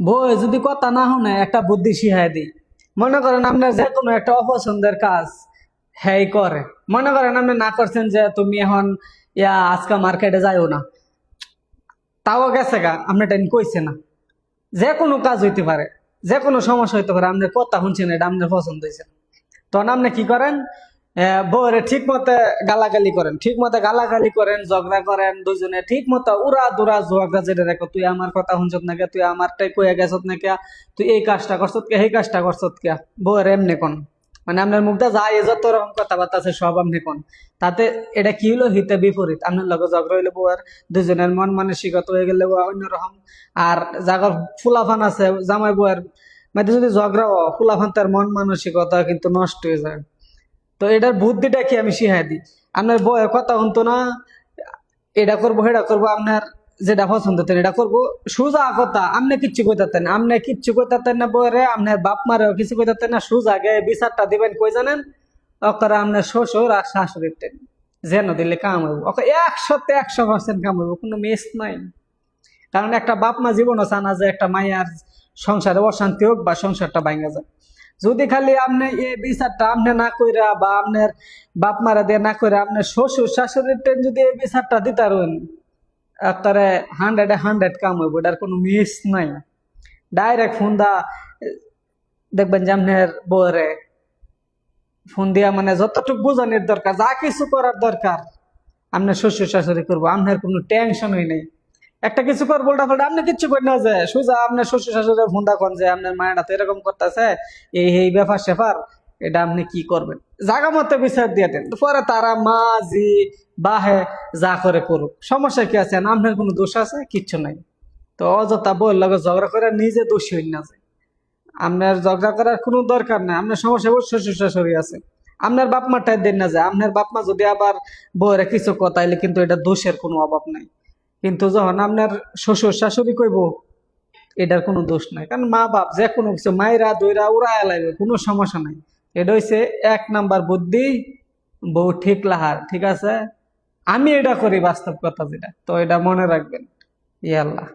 বই যদি কথা না শুনে একটা বুদ্ধি শিখাই দিই। মনে করেন আপনার যে কোনো একটা অপছন্দের কাজ হ্যাঁ করে। মনে করেন আপনি না করছেন যে তুমি এখন আজকে মার্কেটে যাইও না, তাও গেছে গা আপনি টাইম কইছে না। যে কোনো কাজ হইতে পারে, যে কোনো সমস্যা হইতে পারে, আপনার কথা শুনছেন, এটা আপনার পছন্দ হয়েছে। তখন আপনি কি করেন? বউরে ঠিক মতো গালাগালি করেন, ঠিক মতো গালাগালি করেন, ঝগড়া করেন দুজনে ঠিক মতো উড়া দুরা ঝগড়া যেটা রেখো, তুই আমার কথা শুনছত না কে, তুই আমারটাই কয়ে গেছত না কে, তুই এই কাজটা করছত কে, এই কাজটা করছত কে। বউরে এমনি কোন মানে আপনার মুখটা যায় যত রকম কথাবার্তা আছে সব আপনি কোন। তাতে এটা কি হলো? হিতে বিপরীত। আপনার লগে ঝগড়া হইলে বউয়ের দুজনের মন মানসিকতা হয়ে গেলে অন্যরকম। আর জাগর ফুলাফান আছে জামাই বউয়ের মধ্যে যদি ঝগড়া ফুলাফান, তার মন মানসিকতা কিন্তু নষ্ট হয়ে যায়। তো এটার বুদ্ধিটা কি আমি শিখাই দিই। আপনার বউয়ের কথা শুনতো না, এটা করবো সেটা করবো, আপনার যেটা পছন্দ হতেন এটা করবো, সোজা কথা। আপনি কিচ্ছু কইতাতেন, আপনি কিচ্ছু কইতাতেন না বউরে, আপনার বাপ মারেও কিছু কইতাতেন না। সোজা গে বিচারটা দিবেন কই জানেন? ওকরা আপনার শ্বশুর আর শাশুড়ির টেন যেন দিলে কাম হইব, ওকে 100% কাম হইব, কোনো মেস নাই। কারণ একটা বাপ মা জীবনও চান না যে একটা মায়ের সংসারে অশান্তি হোক বা সংসারটা ভাঙা যায়। যদি খালি আপনি এই বিচারটা আপনি না কইরা বা আপনার বাপ মারা দিয়ে না কইরা আপনার শ্বশুর শাশুড়ির টেন যদি এই বিচারটা দিতারেন, একবারে 100-100 কাম হইব, এটার কোনো মিস নাই। ডাইরেক্ট ফোন দা দেখবেন যে আপনার বউরে ফোন দিয়া মানে যতটুকু বোঝানোর দরকার, যা কিছু করার দরকার আপনার শ্বশুর শাশুড়ি করবো, আপনার কোনো টেনশনই নেই। একটা কিছু কর বলটা ফলটা আপনি কিচ্ছু করেন না, যে সোজা আপনার শ্বশুর শাশুড়ি ফোন দা যে আপনার মায়েরা তো এরকম করতেছে, এই ব্যাপার স্যাপার, এটা আপনি কি করবেন, জাগা মতো বিচার দিয়ে দেন। পরে তারা মা জি বাহে যা করে করুক, সমস্যা কি আছে? আপনার কোনো দোষ আছে? কিচ্ছু নাই। তো অযথা বউয়ের লগে ঝগড়া করে নিজে দোষী হইন না যায়। আপনার ঝগড়া করার কোনো দরকার নাই। আপনার সমস্যা শ্বশুর শাশুড়ি আছে, আপনার বাপ মাটাই দেন না যায়। আপনার বাপ মা যদি আবার বউরে কিছু কথাইলে কিন্তু এটা দোষের কোনো অভাব নাই। কিন্তু যখন আপনার শ্বশুর শাশুড়ি কইব, এটার কোনো দোষ নাই। কারণ মা বাপ যে কোনো কিছু মাইরা দইরা উড়া লাগবে, কোনো সমস্যা নাই। এটা হইছে 1 নাম্বার বুদ্ধি, বউ ঠিক লাহার। ঠিক আছে, আমি এটা করি বাস্তব কথা যেটা, তো এটা মনে রাখবেন। ইয়াল্লাহ।